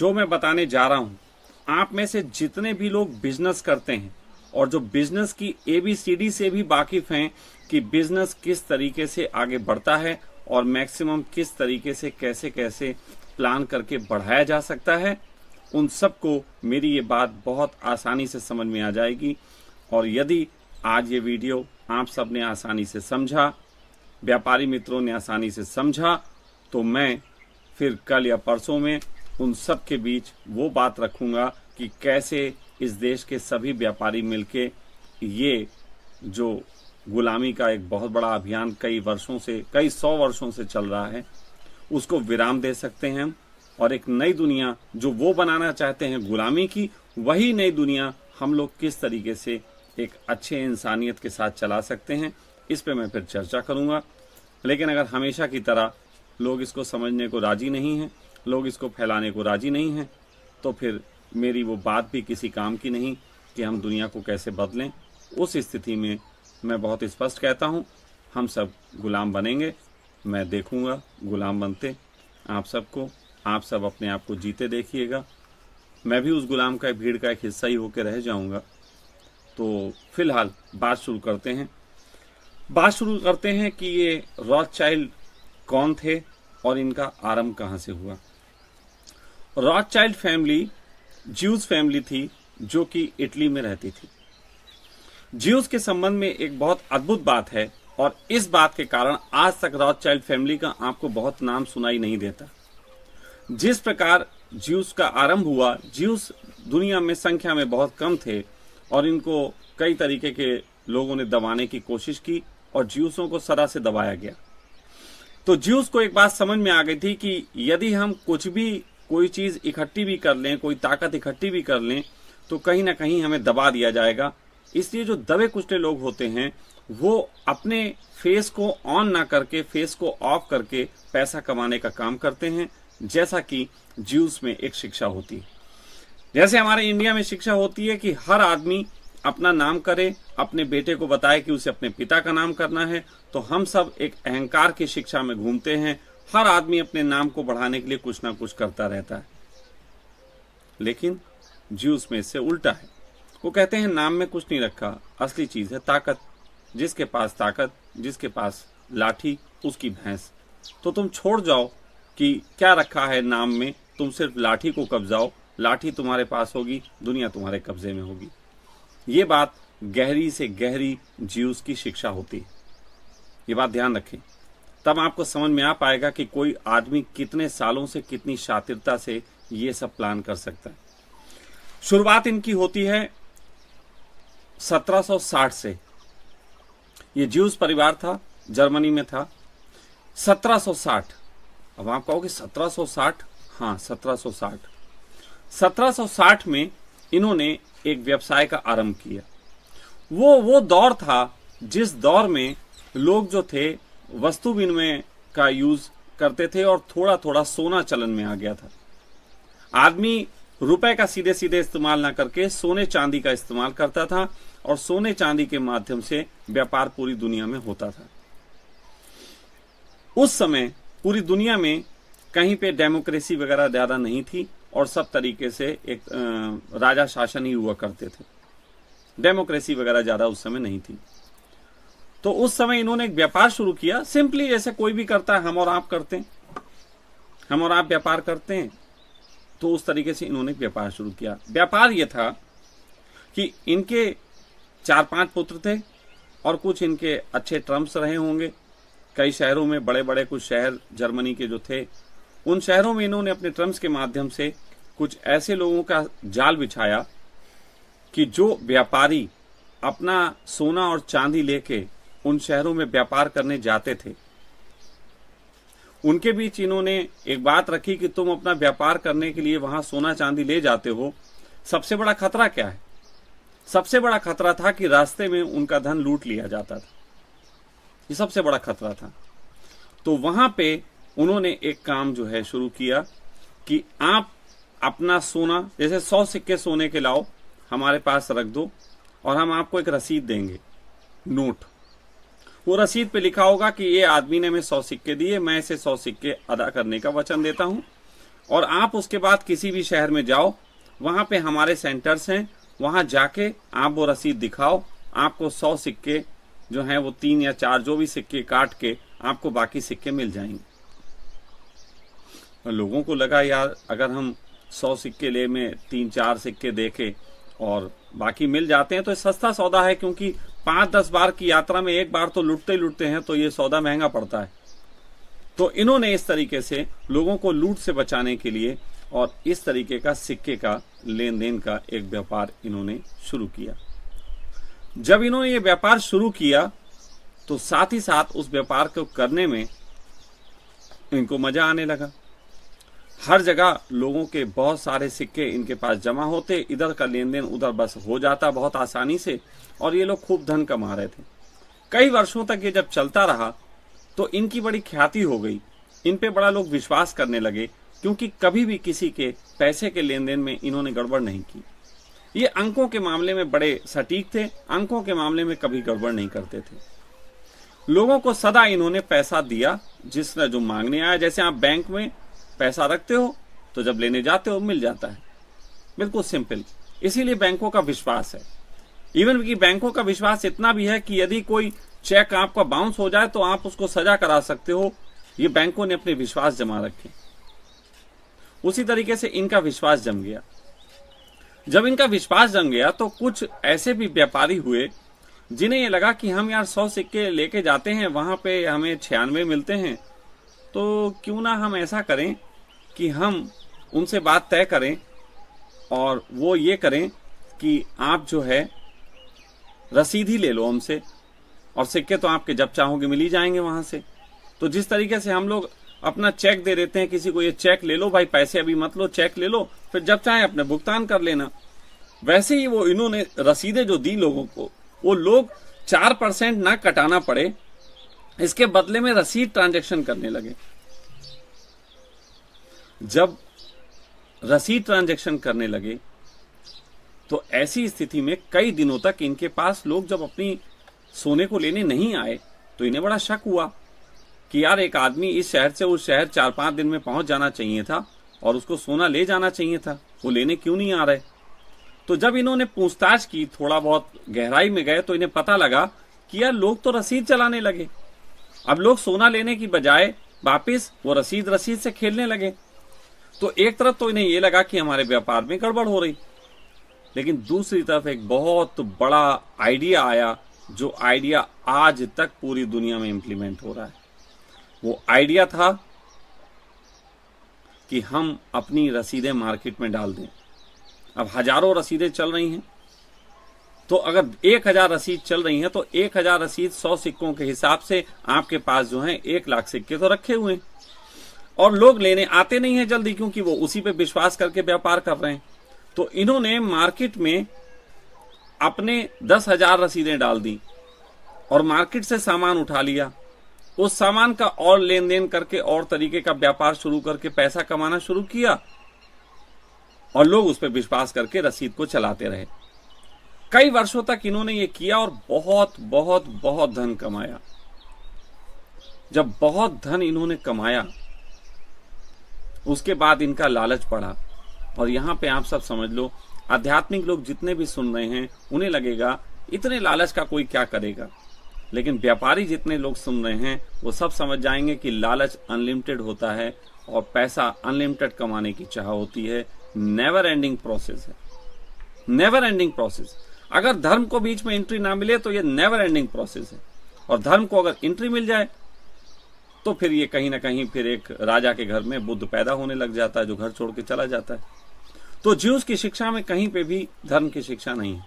जो मैं बताने जा रहा हूं, आप में से जितने भी लोग बिजनेस करते हैं और जो बिजनेस की ABCD से भी वाकिफ हैं कि बिजनेस किस तरीके से आगे बढ़ता है और मैक्सिमम किस तरीके से कैसे कैसे प्लान करके बढ़ाया जा सकता है, उन सबको मेरी ये बात बहुत आसानी से समझ में आ जाएगी। और यदि आज ये वीडियो आप सब ने आसानी से समझा, व्यापारी मित्रों ने आसानी से समझा, तो मैं फिर कल या परसों में उन सब के बीच वो बात रखूंगा कि कैसे इस देश के सभी व्यापारी मिलके ये जो गुलामी का एक बहुत बड़ा अभियान कई 100 वर्षों से चल रहा है, उसको विराम दे सकते हैं हम, और एक नई दुनिया जो वो बनाना चाहते हैं गुलामी की, वही नई दुनिया हम लोग किस तरीके से एक अच्छे इंसानियत के साथ चला सकते हैं, इस पे मैं फिर चर्चा करूंगा। लेकिन अगर हमेशा की तरह लोग इसको समझने को राजी नहीं हैं, लोग इसको फैलाने को राजी नहीं हैं, तो फिर मेरी वो बात भी किसी काम की नहीं कि हम दुनिया को कैसे बदलें। उस स्थिति में मैं बहुत स्पष्ट कहता हूं, हम सब गुलाम बनेंगे। मैं देखूंगा गुलाम बनते आप सबको, आप सब अपने आप को जीते देखिएगा। मैं भी उस गुलाम का भीड़ का एक हिस्सा ही होकर रह जाऊंगा। तो फिलहाल बात शुरू करते हैं कि ये रॉथचाइल्ड कौन थे और इनका आरंभ कहां से हुआ। रॉथचाइल्ड फैमिली ज्यूज फैमिली थी जो कि इटली में रहती थी। ज्यूज के संबंध में एक बहुत अद्भुत बात है, और इस बात के कारण आज तक रॉथचाइल्ड फैमिली का आपको बहुत नाम सुनाई नहीं देता। जिस प्रकार ज्यूज का आरंभ हुआ, ज्यूज दुनिया में संख्या में बहुत कम थे और इनको कई तरीके के लोगों ने दबाने की कोशिश की और ज्यूसों को सदा से दबाया गया। तो ज्यूस को एक बात समझ में आ गई थी कि यदि हम कुछ भी, कोई चीज इकट्ठी भी कर लें, कोई ताकत इकट्ठी भी कर लें, तो कहीं ना कहीं हमें दबा दिया जाएगा। इसलिए जो दबे कुचले लोग होते हैं वो अपने फेस को ऑन ना करके, फेस को ऑफ करके पैसा कमाने का काम करते हैं, जैसा कि ज्यूस में एक शिक्षा होती है। जैसे हमारे इंडिया में शिक्षा होती है कि हर आदमी अपना नाम करे, अपने बेटे को बताए कि उसे अपने पिता का नाम करना है, तो हम सब एक अहंकार की शिक्षा में घूमते हैं। हर आदमी अपने नाम को बढ़ाने के लिए कुछ ना कुछ करता रहता है। लेकिन ज्यूस में इससे उल्टा है। वो कहते हैं नाम में कुछ नहीं रखा, असली चीज है ताकत। जिसके पास ताकत, जिसके पास लाठी, उसकी भैंस। तो तुम छोड़ जाओ कि क्या रखा है नाम में, तुम सिर्फ लाठी को कब्जाओ, लाठी तुम्हारे पास होगी, दुनिया तुम्हारे कब्जे में होगी। ये बात गहरी से गहरी ज्यूस की शिक्षा होती है। ये बात ध्यान रखें, तब आपको समझ में आ पाएगा कि कोई आदमी कितने सालों से, कितनी शातिरता से ये सब प्लान कर सकता है। शुरुआत इनकी होती है 1760 से। ये ज्यूस परिवार था, जर्मनी में था। 1760, अब आप कहोगे 1760, हाँ 1760। 1760 में इन्होंने एक व्यवसाय का आरंभ किया। वो दौर था जिस दौर में लोग जो थे वस्तु विनिमय का यूज करते थे और थोड़ा थोड़ा सोना चलन में आ गया था। आदमी रुपए का सीधे सीधे इस्तेमाल ना करके सोने चांदी का इस्तेमाल करता था, और सोने चांदी के माध्यम से व्यापार पूरी दुनिया में होता था। उस समय पूरी दुनिया में कहीं पे डेमोक्रेसी वगैरह ज्यादा नहीं थी और सब तरीके से एक राजा शासन ही हुआ करते थे। डेमोक्रेसी वगैरह ज्यादा उस समय नहीं थी। तो उस समय इन्होंने एक व्यापार शुरू किया, सिंपली जैसे कोई भी करता है, हम और आप करते हैं, हम और आप व्यापार करते हैं। तो उस तरीके से इन्होंने व्यापार शुरू किया। व्यापार ये था कि इनके 4-5 पुत्र थे और कुछ इनके अच्छे ट्रम्प्स रहे होंगे कई शहरों में। बड़े बड़े कुछ शहर जर्मनी के जो थे, उन शहरों में इन्होंने अपने ट्रम्प्स के माध्यम से कुछ ऐसे लोगों का जाल बिछाया कि जो व्यापारी अपना सोना और चांदी लेके उन शहरों में व्यापार करने जाते थे, उनके बीच इन्होंने एक बात रखी कि तुम अपना व्यापार करने के लिए वहां सोना चांदी ले जाते हो, सबसे बड़ा खतरा क्या है? सबसे बड़ा खतरा था कि रास्ते में उनका धन लूट लिया जाता था। ये सबसे बड़ा खतरा था। तो वहां पे उन्होंने एक काम जो है शुरू किया कि आप अपना सोना, जैसे 100 सिक्के सोने के लाओ, हमारे पास रख दो और हम आपको एक रसीद देंगे, नोट। वो रसीद पे लिखा होगा कि ये आदमी ने हमें 100 सिक्के दिए, मैं इसे 100 सिक्के अदा करने का वचन देता हूं, और आप उसके बाद किसी भी शहर में जाओ, वहां पे हमारे सेंटर्स हैं, वहां जाके आप वो रसीद दिखाओ, आपको 100 सिक्के जो हैं वो 3 या 4 जो भी सिक्के काट के आपको बाकी सिक्के मिल जाएंगे। और लोगों को लगा यार अगर हम 100 सिक्के ले में 3-4 सिक्के देके और बाकी मिल जाते हैं तो ये सस्ता सौदा है, क्योंकि 5-10 बार की यात्रा में एक बार तो लूटते ही लूटते हैं, तो ये सौदा महंगा पड़ता है। तो इन्होंने इस तरीके से लोगों को लूट से बचाने के लिए और इस तरीके का सिक्के का लेन देन का एक व्यापार इन्होंने शुरू किया। जब इन्होंने ये व्यापार शुरू किया तो साथ ही साथ उस व्यापार को करने में इनको मजा आने लगा। हर जगह लोगों के बहुत सारे सिक्के इनके पास जमा होते, इधर का लेन देन उधर बस हो जाता बहुत आसानी से, और ये लोग खूब धन कमा रहे थे। कई वर्षों तक ये जब चलता रहा तो इनकी बड़ी ख्याति हो गई, इन पे बड़ा लोग विश्वास करने लगे, क्योंकि कभी भी किसी के पैसे के लेन देन में इन्होंने गड़बड़ नहीं की। ये अंकों के मामले में बड़े सटीक थे, अंकों के मामले में कभी गड़बड़ नहीं करते थे। लोगों को सदा इन्होंने पैसा दिया जिसने जो मांगने आया। जैसे आप बैंक में पैसा रखते हो तो जब लेने जाते हो मिल जाता है, बिल्कुल सिंपल। इसीलिए बैंकों का विश्वास है। इवन कि बैंकों का विश्वास इतना भी है कि यदि कोई चेक आपका बाउंस हो जाए तो आप उसको सजा करा सकते हो। ये बैंकों ने अपने विश्वास जमा रखे। उसी तरीके से इनका विश्वास जम गया। जब इनका विश्वास जम गया तो कुछ ऐसे भी व्यापारी हुए जिन्हें ये लगा कि हम यार 100 सिक्के लेके जाते हैं, वहां पे हमें 96 मिलते हैं, तो क्यों ना हम ऐसा करें कि हम उनसे बात तय करें और वो ये करें कि आप जो है रसीद ही ले लो हमसे, और सिक्के तो आपके जब चाहोगे मिल ही जाएंगे वहां से। तो जिस तरीके से हम लोग अपना चेक दे देते हैं किसी को, ये चेक ले लो भाई, पैसे अभी मत लो, चेक ले लो, फिर जब चाहे अपने भुगतान कर लेना, वैसे ही वो इन्होंने रसीदें जो दी लोगों को, वो लोग 4% ना कटाना पड़े, इसके बदले में रसीद ट्रांजैक्शन करने लगे। जब रसीद ट्रांजैक्शन करने लगे तो ऐसी स्थिति में कई दिनों तक इनके पास लोग जब अपनी सोने को लेने नहीं आए तो इन्हें बड़ा शक हुआ कि यार एक आदमी इस शहर से उस शहर 4-5 दिन में पहुंच जाना चाहिए था और उसको सोना ले जाना चाहिए था, वो लेने क्यों नहीं आ रहे। तो जब इन्होंने पूछताछ की, थोड़ा बहुत गहराई में गए, तो इन्हें पता लगा कि यार लोग तो रसीद चलाने लगे। अब लोग सोना लेने की बजाय वापिस वो रसीद से खेलने लगे। तो एक तरफ तो इन्हें ये लगा कि हमारे व्यापार में गड़बड़ हो रही, लेकिन दूसरी तरफ एक बहुत बड़ा आइडिया आया, जो आइडिया आज तक पूरी दुनिया में इंप्लीमेंट हो रहा है। वो आइडिया था कि हम अपनी रसीदें मार्केट में डाल दें। अब हजारों रसीदें चल रही हैं, तो अगर 1000 रसीद चल रही हैं तो 1000 रसीद 100 सिक्कों के हिसाब से आपके पास जो है 1 लाख सिक्के तो रखे हुए हैं, और लोग लेने आते नहीं हैं जल्दी, क्योंकि वो उसी पे विश्वास करके व्यापार कर रहे हैं। तो इन्होंने मार्केट में अपने 10,000 रसीदें डाल दी और मार्केट से सामान उठा लिया। उस सामान का और लेन देन करके और तरीके का व्यापार शुरू करके पैसा कमाना शुरू किया, और लोग उस पर विश्वास करके रसीद को चलाते रहे। कई वर्षों तक इन्होंने ये किया और बहुत बहुत बहुत धन कमाया। जब बहुत धन इन्होंने कमाया उसके बाद इनका लालच बढ़ा, और यहां पे आप सब समझ लो, आध्यात्मिक लोग जितने भी सुन रहे हैं उन्हें लगेगा इतने लालच का कोई क्या करेगा, लेकिन व्यापारी जितने लोग सुन रहे हैं वो सब समझ जाएंगे कि लालच अनलिमिटेड होता है और पैसा अनलिमिटेड कमाने की चाह होती है। नेवर एंडिंग प्रोसेस है, नेवर एंडिंग प्रोसेस। अगर धर्म को बीच में एंट्री ना मिले तो ये नेवर एंडिंग प्रोसेस है, और धर्म को अगर एंट्री मिल जाए तो फिर ये कहीं ना कहीं फिर एक राजा के घर में बुद्ध पैदा होने लग जाता है, जो घर छोड़ के चला जाता है। तो ज्यूस की शिक्षा में कहीं पे भी धर्म की शिक्षा नहीं है।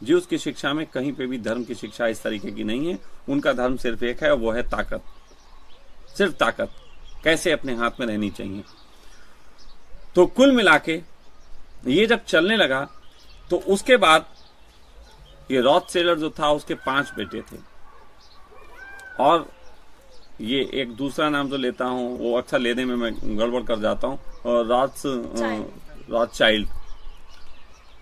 ज्यूस की शिक्षा में कहीं पे भी धर्म की शिक्षा इस तरीके की नहीं है। उनका धर्म सिर्फ एक है, और वो है ताकत, सिर्फ ताकत, कैसे अपने हाथ में रहनी चाहिए। तो कुल मिलाके ये जब चलने लगा तो उसके बाद ये रॉथसेलर जो था उसके 5 बेटे थे, और ये एक दूसरा नाम जो लेता हूं वो अच्छा लेने में मैं गड़बड़ कर जाता हूं, और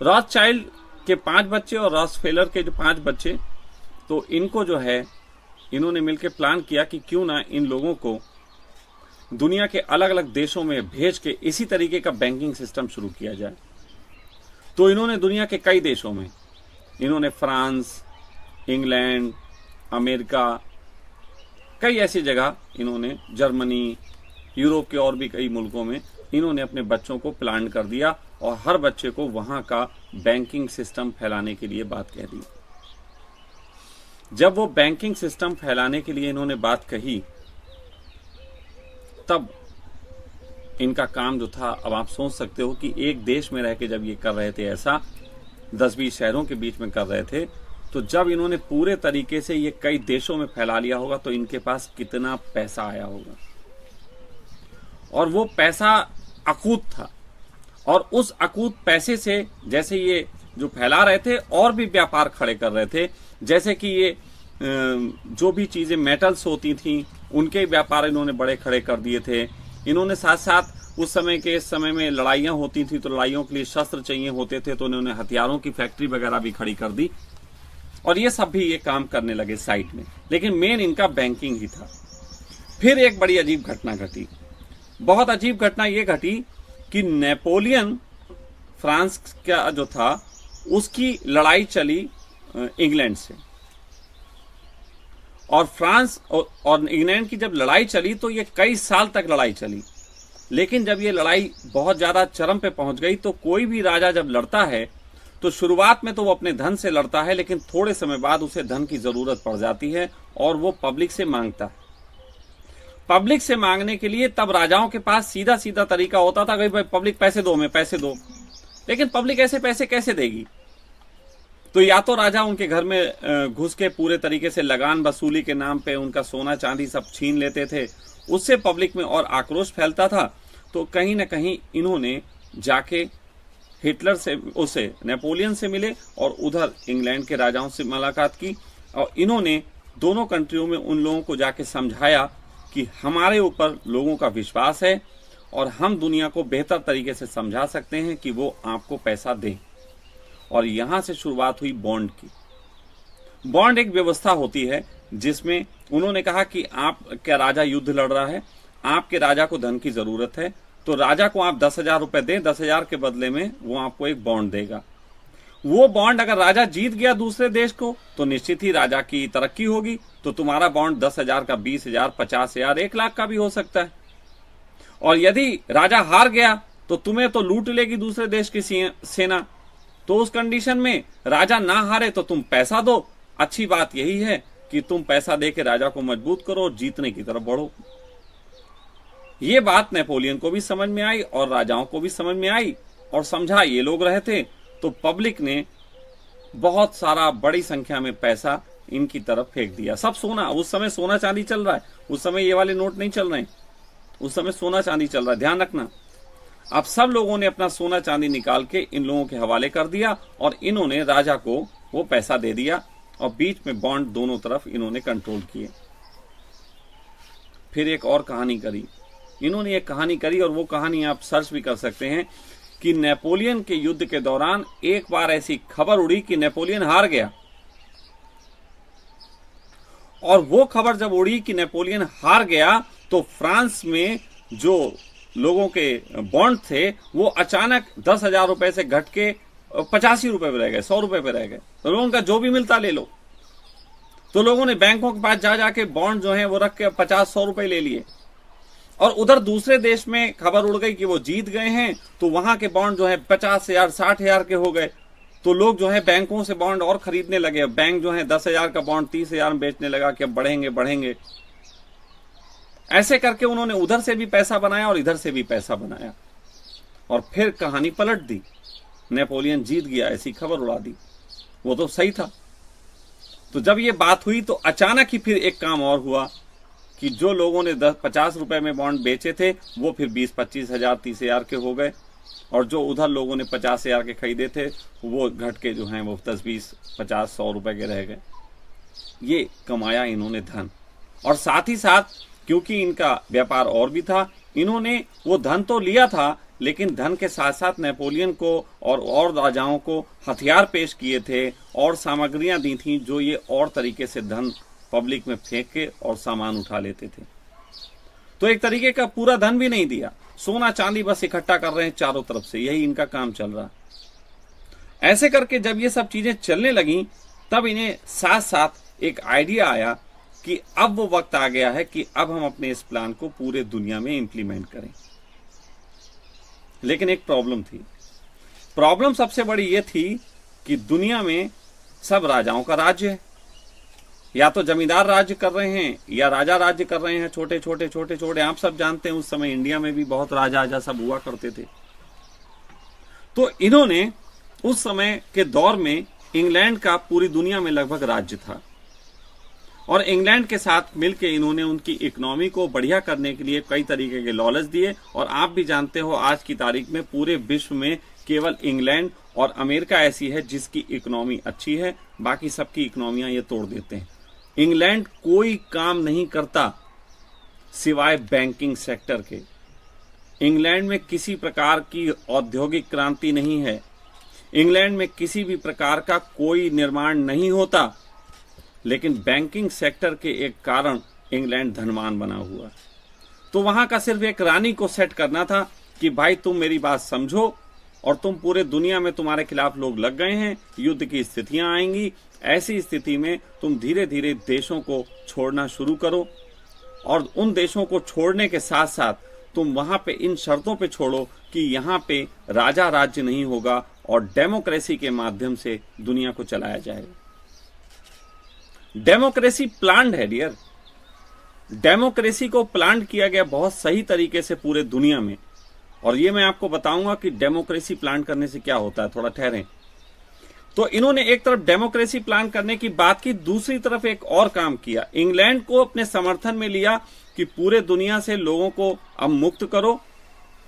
रॉथचाइल्ड के 5 बच्चे और रॉकफेलर के जो 5 बच्चे, तो इनको जो है इन्होंने मिलकर प्लान किया कि क्यों ना इन लोगों को दुनिया के अलग अलग देशों में भेज के इसी तरीके का बैंकिंग सिस्टम शुरू किया जाए। तो इन्होंने दुनिया के कई देशों में, इन्होंने फ्रांस, इंग्लैंड, अमेरिका, कई ऐसी जगह, इन्होंने जर्मनी, यूरोप के और भी कई मुल्कों में इन्होंने अपने बच्चों को प्लान कर दिया और हर बच्चे को वहां का बैंकिंग सिस्टम फैलाने के लिए बात कह दी। जब वो बैंकिंग सिस्टम फैलाने के लिए इन्होंने बात कही, तब इनका काम जो था, अब आप सोच सकते हो कि एक देश में रह के जब ये कर रहे थे, ऐसा 10-20 शहरों के बीच में कर रहे थे, तो जब इन्होंने पूरे तरीके से ये कई देशों में फैला लिया होगा तो इनके पास कितना पैसा आया होगा। और वो पैसा अकूत था, और उस अकूत पैसे से जैसे ये जो फैला रहे थे और भी व्यापार खड़े कर रहे थे, जैसे कि ये जो भी चीजें मेटल्स होती थी उनके व्यापार इन्होंने बड़े खड़े कर दिए थे। इन्होंने साथ साथ उस समय के, इस समय में लड़ाइयां होती थी तो लड़ाइयों के लिए शस्त्र चाहिए होते थे, तो इन्होंने हथियारों की फैक्ट्री वगैरह भी खड़ी कर दी, और ये सब भी ये काम करने लगे साइड में। लेकिन मेन इनका बैंकिंग ही था। फिर एक बड़ी अजीब घटना घटी। बहुत अजीब घटना ये घटी कि नेपोलियन, फ्रांस का जो था, उसकी लड़ाई चली इंग्लैंड से, और फ्रांस और इंग्लैंड की जब लड़ाई चली तो ये कई साल तक लड़ाई चली। लेकिन जब ये लड़ाई बहुत ज्यादा चरम पे पहुंच गई तो कोई भी राजा जब लड़ता है तो शुरुआत में तो वो अपने धन से लड़ता है, लेकिन थोड़े समय बाद उसे धन की जरूरत पड़ जाती है और वो पब्लिक से मांगता है। पब्लिक से मांगने के लिए तब राजाओं के पास सीधा सीधा तरीका होता था कि भाई पब्लिक पैसे दो, हमें पैसे दो। लेकिन पब्लिक ऐसे पैसे कैसे देगी? तो या तो राजा उनके घर में घुस के पूरे तरीके से लगान वसूली के नाम पे उनका सोना चांदी सब छीन लेते थे, उससे पब्लिक में और आक्रोश फैलता था। तो कहीं ना कहीं इन्होंने जाके हिटलर से, उसे नेपोलियन से मिले और उधर इंग्लैंड के राजाओं से मुलाकात की, और इन्होंने दोनों कंट्रियों में उन लोगों को जाके समझाया कि हमारे ऊपर लोगों का विश्वास है और हम दुनिया को बेहतर तरीके से समझा सकते हैं कि वो आपको पैसा दें। और यहां से शुरुआत हुई बॉन्ड की। बॉन्ड एक व्यवस्था होती है जिसमें उन्होंने कहा कि आपका राजा युद्ध लड़ रहा है, आपके राजा को धन की जरूरत है, तो राजा को आप 10,000 रुपए दें, 10,000 के बदले में वो आपको एक बॉन्ड देगा। वो बॉन्ड अगर राजा जीत गया दूसरे देश को तो निश्चित ही राजा की तरक्की होगी, तो तुम्हारा बॉन्ड 10,000 का 20,000, 50,000, 1 लाख का भी हो सकता है। और यदि राजा हार गया तो तुम्हें तो लूट लेगी दूसरे देश की सेना। तो उस कंडीशन में राजा ना हारे तो तुम पैसा दो। अच्छी बात यही है कि तुम पैसा दे के राजा को मजबूत करो और जीतने की तरफ बढ़ो। ये बात नेपोलियन को भी समझ में आई और राजाओं को भी समझ में आई, और समझा ये लोग रहे थे, तो पब्लिक ने बहुत सारा बड़ी संख्या में पैसा इनकी तरफ फेंक दिया। सब सोना, उस समय सोना चांदी चल रहा है, उस समय ये वाले नोट नहीं चल रहे हैं, उस समय सोना चांदी चल रहा है, ध्यान रखना। अब सब लोगों ने अपना सोना चांदी निकाल के इन लोगों के हवाले कर दिया और इन्होंने राजा को वो पैसा दे दिया, और बीच में बॉन्ड दोनों तरफ इन्होंने कंट्रोल किए। फिर एक और कहानी करी इन्होंने, एक कहानी करी, और वो कहानी आप सर्च भी कर सकते हैं कि नेपोलियन के युद्ध के दौरान एक बार ऐसी खबर उड़ी कि नेपोलियन हार गया। और वो खबर जब उड़ी कि नेपोलियन हार गया तो फ्रांस में जो लोगों के बॉन्ड थे वो अचानक 10,000 रुपए से घट के 85 रुपए पे रह गए, 100 रुपए पे रह गए। तो लोगों का जो भी मिलता ले लो। तो लोगों ने बैंकों के पास जा जाके बॉन्ड जो है वो रख के 50-100 रुपए ले लिए। और उधर दूसरे देश में खबर उड़ गई कि वो जीत गए हैं, तो वहां के बॉन्ड जो है 50,000, 60,000 के हो गए। तो लोग जो है बैंकों से बॉन्ड और खरीदने लगे। बैंक जो है 10,000 का बॉन्ड 30,000 में बेचने लगा कि अब बढ़ेंगे बढ़ेंगे। ऐसे करके उन्होंने उधर से भी पैसा बनाया और इधर से भी पैसा बनाया, और फिर कहानी पलट दी। नेपोलियन जीत गया ऐसी खबर उड़ा दी। वो तो सही था। तो जब ये बात हुई तो अचानक ही फिर एक काम और हुआ कि जो लोगों ने 50 रुपए में बॉन्ड बेचे थे वो फिर 20-25 हजार, 30,000 के हो गए, और जो उधर लोगों ने 50,000 के खरीदे थे वो घट के जो हैं वो 10, 20, 50, 100 रुपए के रह गए। ये कमाया इन्होंने धन। और साथ ही साथ क्योंकि इनका व्यापार और भी था, इन्होंने वो धन तो लिया था, लेकिन धन के साथ साथ नेपोलियन को और राजाओं को हथियार पेश किए थे और सामग्रियां दी थी जो ये और तरीके से धन पब्लिक में फेंक के और सामान उठा लेते थे। तो एक तरीके का पूरा धन भी नहीं दिया, सोना चांदी बस इकट्ठा कर रहे हैं चारों तरफ से, यही इनका काम चल रहा। ऐसे करके जब ये सब चीजें चलने लगी तब इन्हें साथ साथ एक आइडिया आया कि अब वो वक्त आ गया है कि अब हम अपने इस प्लान को पूरे दुनिया में इंप्लीमेंट करें। लेकिन एक प्रॉब्लम थी। प्रॉब्लम सबसे बड़ी ये थी कि दुनिया में सब राजाओं का राज्य है, या तो जमींदार राज्य कर रहे हैं या राजा राज्य कर रहे हैं, छोटे छोटे छोटे छोटे। आप सब जानते हैं उस समय इंडिया में भी बहुत राजा आजा सब हुआ करते थे। तो इन्होंने उस समय के दौर में इंग्लैंड का पूरी दुनिया में लगभग राज्य था, और इंग्लैंड के साथ मिलकर इन्होंने उनकी इकोनॉमी को बढ़िया करने के लिए कई तरीके के लॉलेज दिए। और आप भी जानते हो आज की तारीख में पूरे विश्व में केवल इंग्लैंड और अमेरिका ऐसी है जिसकी इकोनॉमी अच्छी है, बाकी सबकी इकोनॉमियां ये तोड़ देते हैं। इंग्लैंड कोई काम नहीं करता सिवाय बैंकिंग सेक्टर के। इंग्लैंड में किसी प्रकार की औद्योगिक क्रांति नहीं है, इंग्लैंड में किसी भी प्रकार का कोई निर्माण नहीं होता, लेकिन बैंकिंग सेक्टर के एक कारण इंग्लैंड धनवान बना हुआ। तो वहां का सिर्फ एक रानी को सेट करना था कि भाई तुम मेरी बात समझो, और तुम पूरे दुनिया में तुम्हारे खिलाफ लोग लग गए हैं, युद्ध की स्थितियां आएंगी, ऐसी स्थिति में तुम धीरे धीरे देशों को छोड़ना शुरू करो, और उन देशों को छोड़ने के साथ साथ तुम वहां पे इन शर्तों पे छोड़ो कि यहाँ पे राजा राज्य नहीं होगा और डेमोक्रेसी के माध्यम से दुनिया को चलाया जाएगा। डेमोक्रेसी प्लान्ड है डियर, डेमोक्रेसी को प्लान्ड किया गया बहुत सही तरीके से पूरे दुनिया में। और ये मैं आपको बताऊंगा कि डेमोक्रेसी प्लान करने से क्या होता है, थोड़ा ठहरें। तो इन्होंने एक तरफ डेमोक्रेसी प्लान करने की बात की, दूसरी तरफ एक और काम किया। इंग्लैंड को अपने समर्थन में लिया कि पूरे दुनिया से लोगों को अब मुक्त करो,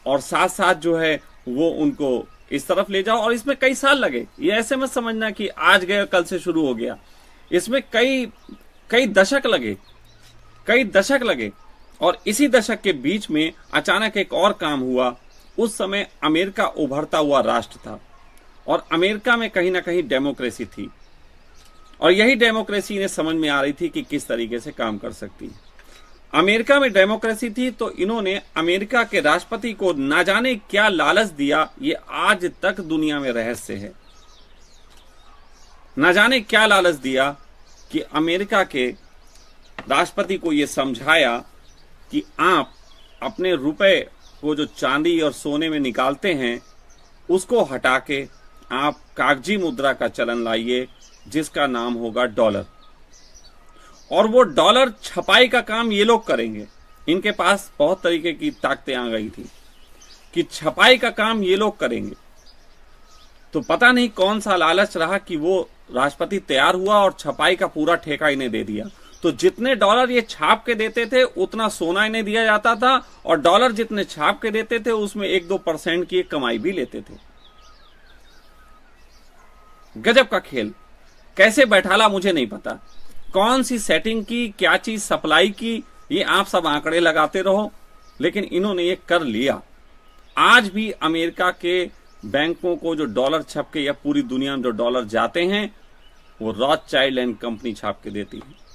और साथ साथ जो है वो उनको इस तरफ ले जाओ। और इसमें कई साल लगे, ये ऐसे मत समझना कि आज गए कल से शुरू हो गया। इसमें कई दशक लगे। और इसी दशक के बीच में अचानक एक और काम हुआ। उस समय अमेरिका उभरता हुआ राष्ट्र था, और अमेरिका में कहीं ना कहीं डेमोक्रेसी थी, और यही डेमोक्रेसी इन्हें समझ में आ रही थी कि किस तरीके से काम कर सकती है। अमेरिका में डेमोक्रेसी थी, तो इन्होंने अमेरिका के राष्ट्रपति को ना जाने क्या लालच दिया, ये आज तक दुनिया में रहस्य है। ना जाने क्या लालच दिया कि अमेरिका के राष्ट्रपति को यह समझाया कि आप अपने रुपए को जो चांदी और सोने में निकालते हैं उसको हटा के आप कागजी मुद्रा का चलन लाइए जिसका नाम होगा डॉलर, और वो डॉलर छपाई का काम ये लोग करेंगे। इनके पास बहुत तरीके की ताकतें आ गई थी कि छपाई का काम ये लोग करेंगे। तो पता नहीं कौन सा लालच रहा कि वो राष्ट्रपति तैयार हुआ और छपाई का पूरा ठेका इन्हें दे दिया। तो जितने डॉलर ये छाप के देते थे उतना सोना इन्हें दिया जाता था, और डॉलर जितने छाप के देते थे उसमें 1-2% की कमाई भी लेते थे। गजब का खेल। कैसे बैठाला मुझे नहीं पता, कौन सी सेटिंग की, क्या चीज सप्लाई की, ये आप सब आंकड़े लगाते रहो, लेकिन इन्होंने ये कर लिया। आज भी अमेरिका के बैंकों को जो डॉलर छप के या पूरी दुनिया में जो डॉलर जाते हैं वो रॉथचाइल्ड एंड कंपनी छाप के देती है।